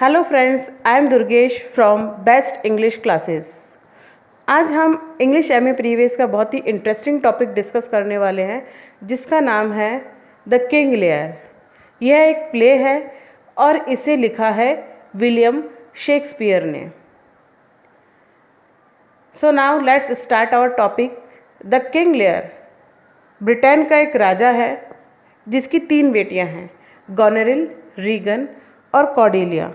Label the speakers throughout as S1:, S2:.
S1: Hello friends, I am Durgesh from best English classes. आज हम English MA previous का बहुत ही इंटरेस्टिंग टॉपिक डिस्कस करने वाले हैं जिसका नाम है द किंग लेयर। यह एक प्ले है और इसे लिखा है विलियम शेक्सपियर ने। So now let's start our topic. The king Lear Britain का एक राजा है जिसकी 3 बेटियां हैं, गोनेरिल, रीगन और कॉर्डेलिया।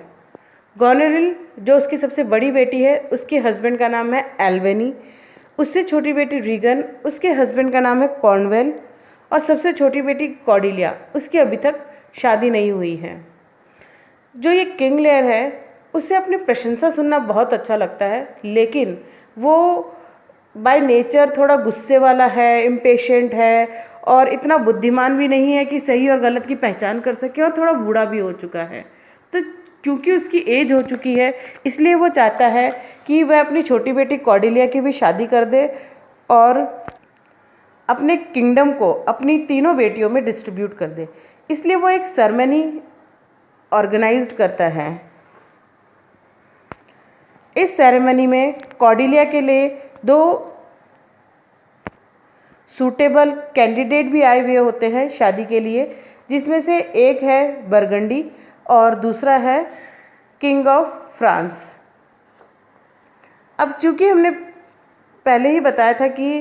S1: गोनेरिल जो उसकी सबसे बड़ी बेटी है, उसके हस्बैंड का नाम है एल्वेनी। उससे छोटी बेटी रीगन, उसके हस्बैंड का नाम है कॉर्नवेल। और सबसे छोटी बेटी कॉर्डेलिया, उसकी अभी तक शादी नहीं हुई है। जो ये किंग लेयर है उसे अपनी प्रशंसा सुनना बहुत अच्छा लगता है, लेकिन वो बाय नेचर थोड़ा गुस्से वाला है, इम्पेशेंट है और इतना बुद्धिमान भी नहीं है कि सही और गलत की पहचान कर सके, और थोड़ा बूढ़ा भी हो चुका है। तो क्योंकि उसकी एज हो चुकी है, इसलिए वो चाहता है कि वह अपनी छोटी बेटी कॉर्डेलिया की भी शादी कर दे और अपने किंगडम को अपनी तीनों बेटियों में डिस्ट्रीब्यूट कर दे। इसलिए वो एक सेरेमनी ऑर्गेनाइज्ड करता है। इस सेरेमनी में कॉर्डेलिया के लिए 2 सूटेबल कैंडिडेट भी आए हुए होते हैं शादी के लिए, जिसमें से एक है बरगंडी और दूसरा है किंग ऑफ फ्रांस। अब चूंकि हमने पहले ही बताया था कि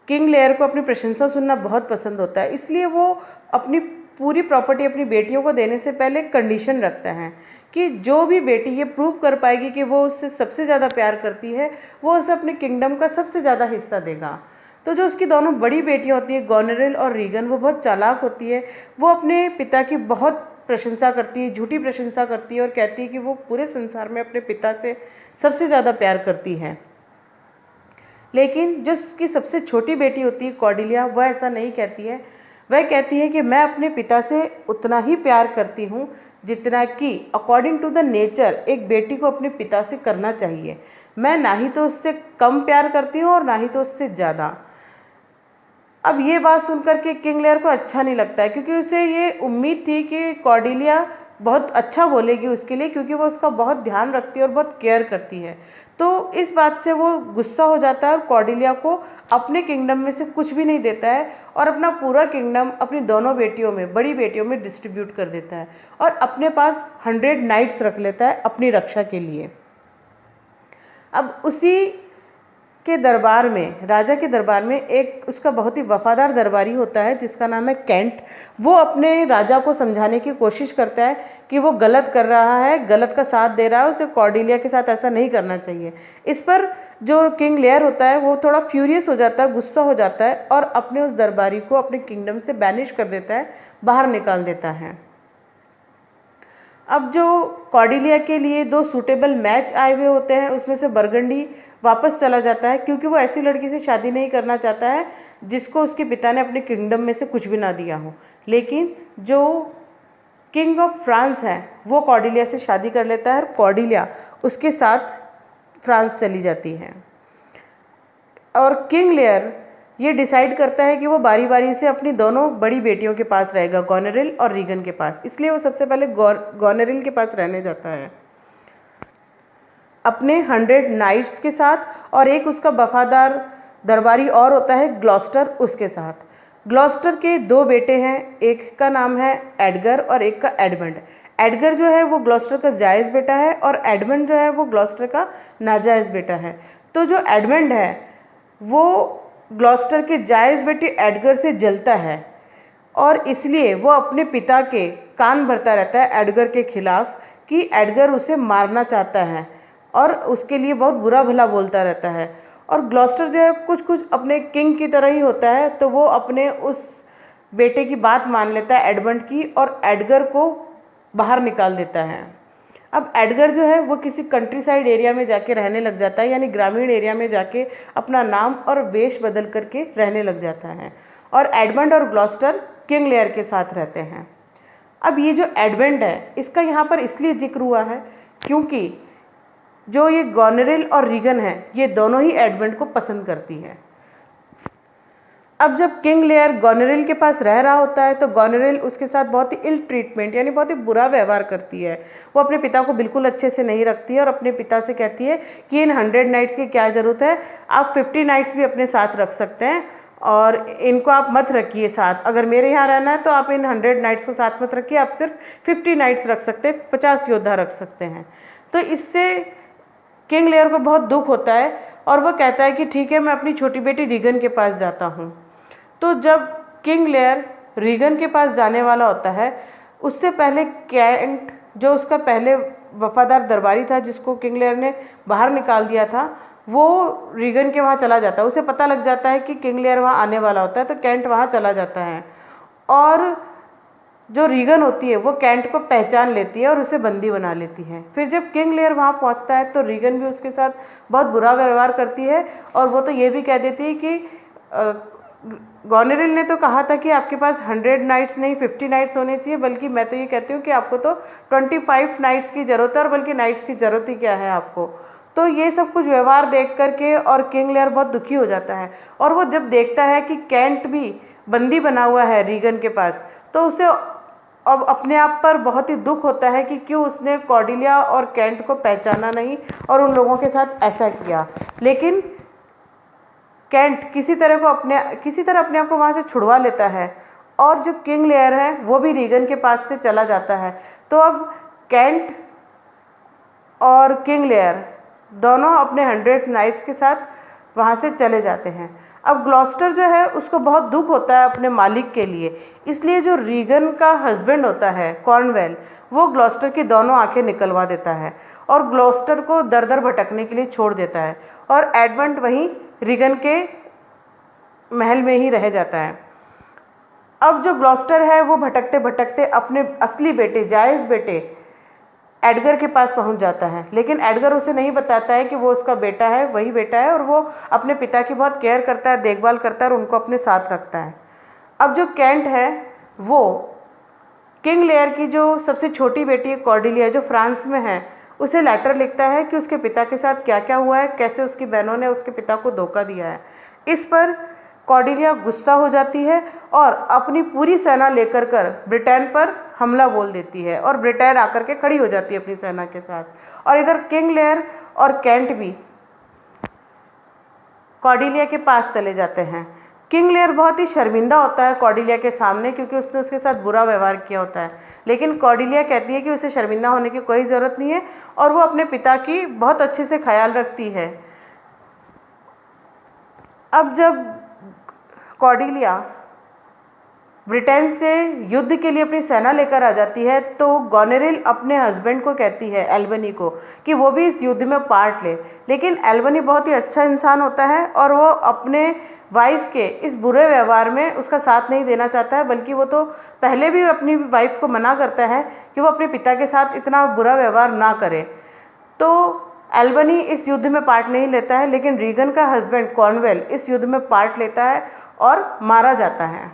S1: किंग लेयर को अपनी प्रशंसा सुनना बहुत पसंद होता है, इसलिए वो अपनी पूरी प्रॉपर्टी अपनी बेटियों को देने से पहले कंडीशन रखता है कि जो भी बेटी ये प्रूव कर पाएगी कि वो उससे सबसे ज़्यादा प्यार करती है, वो उसे अपने किंगडम का सबसे ज़्यादा हिस्सा देगा। तो जो उसकी दोनों बड़ी बेटियां होती है, गोनेरिल और रीगन, वो बहुत चालाक होती है। वो अपने पिता की बहुत प्रशंसा करती है, झूठी प्रशंसा करती है और कहती है कि वो पूरे संसार में अपने पिता से सबसे ज़्यादा प्यार करती है। लेकिन जो उसकी सबसे छोटी बेटी होती है कॉर्डेलिया, वह ऐसा नहीं कहती है। वह कहती है कि मैं अपने पिता से उतना ही प्यार करती हूँ जितना कि अकॉर्डिंग टू द नेचर एक बेटी को अपने पिता से करना चाहिए। मैं ना ही तो उससे कम प्यार करती हूँ और ना ही तो उससे ज़्यादा। अब ये बात सुनकर के किंग लेयर को अच्छा नहीं लगता है, क्योंकि उसे ये उम्मीद थी कि कॉर्डेलिया बहुत अच्छा बोलेगी उसके लिए, क्योंकि वो उसका बहुत ध्यान रखती है और बहुत केयर करती है। तो इस बात से वो गुस्सा हो जाता है और कॉर्डेलिया को अपने किंगडम में से कुछ भी नहीं देता है और अपना पूरा किंगडम अपनी दोनों बेटियों में, बड़ी बेटियों में डिस्ट्रीब्यूट कर देता है और अपने पास 100 नाइट्स रख लेता है अपनी रक्षा के लिए। अब उसी के दरबार में, राजा के दरबार में, एक उसका बहुत ही वफादार दरबारी होता है जिसका नाम है केंट। वो अपने राजा को समझाने की कोशिश करता है कि वो गलत कर रहा है, गलत का साथ दे रहा है, उसे कॉर्डेलिया के साथ ऐसा नहीं करना चाहिए। इस पर जो किंग लेयर होता है वो थोड़ा फ्यूरियस हो जाता है, गुस्सा हो जाता है और अपने उस दरबारी को अपने किंगडम से बैनिश कर देता है, बाहर निकाल देता है। अब जो कॉर्डेलिया के लिए 2 सूटेबल मैच आए हुए होते हैं, उसमें से बरगंडी वापस चला जाता है, क्योंकि वो ऐसी लड़की से शादी नहीं करना चाहता है जिसको उसके पिता ने अपने किंगडम में से कुछ भी ना दिया हो। लेकिन जो किंग ऑफ फ्रांस है वो कॉर्डेलिया से शादी कर लेता है और कॉर्डेलिया उसके साथ फ्रांस चली जाती है। और किंग लेयर ये डिसाइड करता है कि वो बारी बारी से अपनी दोनों बड़ी बेटियों के पास रहेगा, गोनेरिल और रीगन के पास। इसलिए वो सबसे पहले गोनेरिल के पास रहने जाता है अपने 100 नाइट्स के साथ, और एक उसका वफादार दरबारी और होता है ग्लॉस्टर, उसके साथ। ग्लॉस्टर के 2 बेटे हैं, एक का नाम है एडगर और एक का एडमंड। एडगर जो है वो ग्लॉस्टर का जायज़ बेटा है और एडमंड जो है वो ग्लॉस्टर का नाजायज़ बेटा है। तो जो एडमंड है वो ग्लॉस्टर के जायज़ बेटे एडगर से जलता है और इसलिए वो अपने पिता के कान भरता रहता है एडगर के खिलाफ कि एडगर उसे मारना चाहता है और उसके लिए बहुत बुरा भला बोलता रहता है। और ग्लॉस्टर जो है कुछ कुछ अपने किंग की तरह ही होता है, तो वो अपने उस बेटे की बात मान लेता है एडमंड की और एडगर को बाहर निकाल देता है। अब एडगर जो है वो किसी कंट्री साइड एरिया में जाके रहने लग जाता है, यानी ग्रामीण एरिया में जाके अपना नाम और वेश बदल करके रहने लग जाता है और एडमंड और ग्लॉस्टर किंग लेयर के साथ रहते हैं। अब ये जो एडमंड है इसका यहाँ पर इसलिए जिक्र हुआ है क्योंकि जो ये गोनेरिल और रीगन है ये दोनों ही एडमंड को पसंद करती हैं। अब जब किंग लेयर गोनेरिल के पास रह रहा होता है तो गोनेरिल उसके साथ बहुत ही इल ट्रीटमेंट यानी बहुत ही बुरा व्यवहार करती है। वो अपने पिता को बिल्कुल अच्छे से नहीं रखती है और अपने पिता से कहती है कि इन 100 नाइट्स की क्या ज़रूरत है, आप 50 नाइट्स भी अपने साथ रख सकते हैं और इनको आप मत रखिए साथ। अगर मेरे यहाँ रहना है तो आप इन 100 नाइट्स को साथ मत रखिए, आप सिर्फ 50 नाइट्स रख सकते हैं, 50 योद्धा रख सकते हैं। तो इससे किंग लेयर को बहुत दुख होता है और वो कहता है कि ठीक है, मैं अपनी छोटी बेटी रीगन के पास जाता हूँ। तो जब किंग लेयर रीगन के पास जाने वाला होता है, उससे पहले कैंट जो उसका पहले वफादार दरबारी था जिसको किंग लेयर ने बाहर निकाल दिया था, वो रीगन के वहाँ चला जाता है। उसे पता लग जाता है कि किंग लेयर वहाँ आने वाला होता है, तो कैंट वहाँ चला जाता है और जो रीगन होती है वो कैंट को पहचान लेती है और उसे बंदी बना लेती है। फिर जब किंग लेयर वहाँ पहुँचता है तो रीगन भी उसके साथ बहुत बुरा व्यवहार करती है और वो तो ये भी कह देती है कि गोनेरिल ने तो कहा था कि आपके पास 100 नाइट्स नहीं 50 नाइट्स होने चाहिए, बल्कि मैं तो ये कहती हूँ कि आपको तो 25 नाइट्स की ज़रूरत है और बल्कि नाइट्स की ज़रूरत ही क्या है आपको। तो ये सब कुछ व्यवहार देख करके और किंग लेयर बहुत दुखी हो जाता है और वो जब देखता है कि कैंट भी बंदी बना हुआ है रीगन के पास, तो उसे अब अपने आप पर बहुत ही दुख होता है कि क्यों उसने कॉर्डेलिया और कैंट को पहचाना नहीं और उन लोगों के साथ ऐसा किया। लेकिन कैंट किसी तरह अपने आप को वहाँ से छुड़वा लेता है और जो किंग लेयर है वो भी रीगन के पास से चला जाता है। तो अब कैंट और किंग लेयर दोनों अपने 100 नाइट्स के साथ वहाँ से चले जाते हैं। अब ग्लॉस्टर जो है उसको बहुत दुख होता है अपने मालिक के लिए, इसलिए जो रीगन का हस्बैंड होता है कॉर्नवेल, वो ग्लॉस्टर की दोनों आंखें निकलवा देता है और ग्लॉस्टर को दर दर भटकने के लिए छोड़ देता है और एडमंड वहीं रीगन के महल में ही रह जाता है। अब जो ग्लॉस्टर है वो भटकते भटकते अपने असली बेटे जायस बेटे एडगर के पास पहुंच जाता है, लेकिन एडगर उसे नहीं बताता है कि वो उसका बेटा है, वही बेटा है और वो अपने पिता की बहुत केयर करता है, देखभाल करता है और उनको अपने साथ रखता है। अब जो कैंट है वो किंग लेयर की जो सबसे छोटी बेटी है कॉर्डेलिया जो फ्रांस में है, उसे लेटर लिखता है कि उसके पिता के साथ क्या क्या हुआ है, कैसे उसकी बहनों ने उसके पिता को धोखा दिया है। इस पर कॉर्डेलिया गुस्सा हो जाती है और अपनी पूरी सेना लेकर कर ब्रिटेन पर हमला बोल देती है और ब्रिटेन आकर के खड़ी हो जाती है अपनी सेना के साथ। और इधर किंग लेयर और कैंट भी कॉर्डेलिया के पास चले जाते हैं। किंग लेयर बहुत ही शर्मिंदा होता है कॉर्डेलिया के सामने क्योंकि उसने उसके साथ बुरा व्यवहार किया होता है, लेकिन कॉर्डेलिया कहती है कि उसे शर्मिंदा होने की कोई ज़रूरत नहीं है और वो अपने पिता की बहुत अच्छे से ख्याल रखती है। अब जब कॉर्डेलिया ब्रिटेन से युद्ध के लिए अपनी सेना लेकर आ जाती है तो गोनेरिल अपने हस्बैंड को कहती है एल्बनी को कि वो भी इस युद्ध में पार्ट ले, लेकिन एल्बनी बहुत ही अच्छा इंसान होता है और वो अपने वाइफ के इस बुरे व्यवहार में उसका साथ नहीं देना चाहता है, बल्कि वो तो पहले भी अपनी वाइफ को मना करता है कि वो अपने पिता के साथ इतना बुरा व्यवहार ना करे। तो एल्बनी इस युद्ध में पार्ट नहीं लेता है, लेकिन रीगन का हस्बैंड कॉर्नवेल इस युद्ध में पार्ट लेता है और मारा जाता है।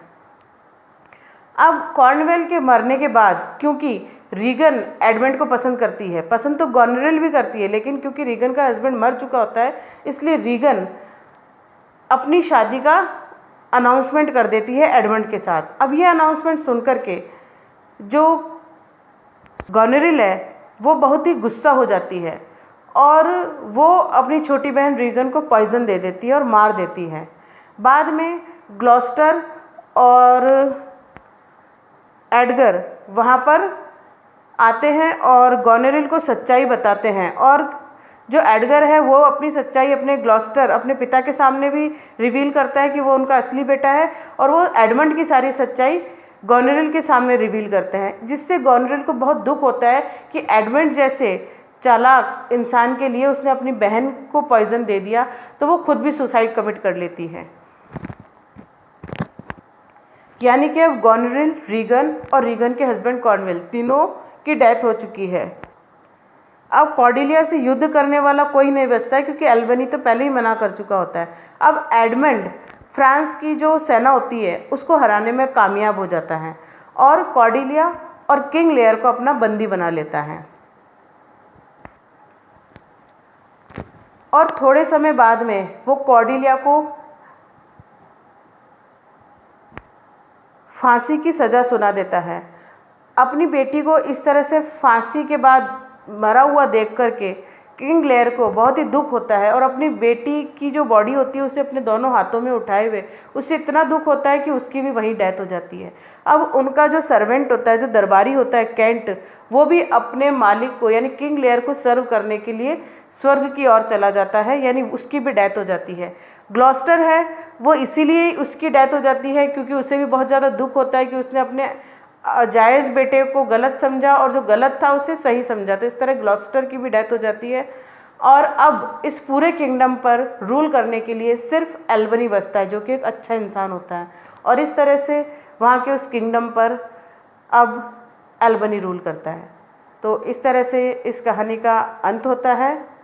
S1: अब कॉर्नवेल के मरने के बाद क्योंकि रीगन एडमंड को पसंद करती है, पसंद तो गोनेरिल भी करती है, लेकिन क्योंकि रीगन का हस्बैंड मर चुका होता है इसलिए रीगन अपनी शादी का अनाउंसमेंट कर देती है एडमंड के साथ। अब ये अनाउंसमेंट सुन करके जो गोनेरिल है वो बहुत ही गुस्सा हो जाती है और वो अपनी छोटी बहन रीगन को पॉइजन दे देती है और मार देती है। बाद में ग्लॉस्टर और एडगर वहाँ पर आते हैं और गोनेरिल को सच्चाई बताते हैं और जो एडगर है वो अपनी सच्चाई अपने ग्लॉस्टर अपने पिता के सामने भी रिवील करता है कि वो उनका असली बेटा है और वो एडमंड की सारी सच्चाई गोनेरिल के सामने रिवील करते हैं, जिससे गोनेरिल को बहुत दुख होता है कि एडमंड जैसे चालाक इंसान के लिए उसने अपनी बहन को पॉइजन दे दिया, तो वो खुद भी सुसाइड कमिट कर लेती है। यानी कि अब गोनेरिल, रीगन और रीगन के हस्बैंड कॉर्नवेल तीनों की डेथ हो चुकी है। अब कॉर्डेलिया से युद्ध करने वाला कोई नहीं बचता है क्योंकि एल्बनी तो पहले ही मना कर चुका होता है। अब एडमंड फ्रांस की जो सेना होती है उसको हराने में कामयाब हो जाता है और कॉर्डेलिया और किंग लेयर को अपना बंदी बना लेता है। और थोड़े समय बाद में वो कॉर्डेलिया को फांसी की सज़ा सुना देता है। अपनी बेटी को इस तरह से फांसी के बाद मरा हुआ देख करके किंग लेयर को बहुत ही दुख होता है और अपनी बेटी की जो बॉडी होती है उसे अपने दोनों हाथों में उठाए हुए उसे इतना दुख होता है कि उसकी भी वहीं डेथ हो जाती है। अब उनका जो सर्वेंट होता है, जो दरबारी होता है कैंट, वो भी अपने मालिक को यानी किंग लेयर को सर्व करने के लिए स्वर्ग की ओर चला जाता है, यानी उसकी भी डेथ हो जाती है। ग्लॉस्टर है वो इसीलिए उसकी डेथ हो जाती है क्योंकि उसे भी बहुत ज़्यादा दुख होता है कि उसने अपने जायज़ बेटे को गलत समझा और जो गलत था उसे सही समझा, तो इस तरह ग्लॉस्टर की भी डेथ हो जाती है। और अब इस पूरे किंगडम पर रूल करने के लिए सिर्फ एल्बनी बचता है जो कि एक अच्छा इंसान होता है, और इस तरह से वहाँ के उस किंगडम पर अब एल्बनी रूल करता है। तो इस तरह से इस कहानी का अंत होता है।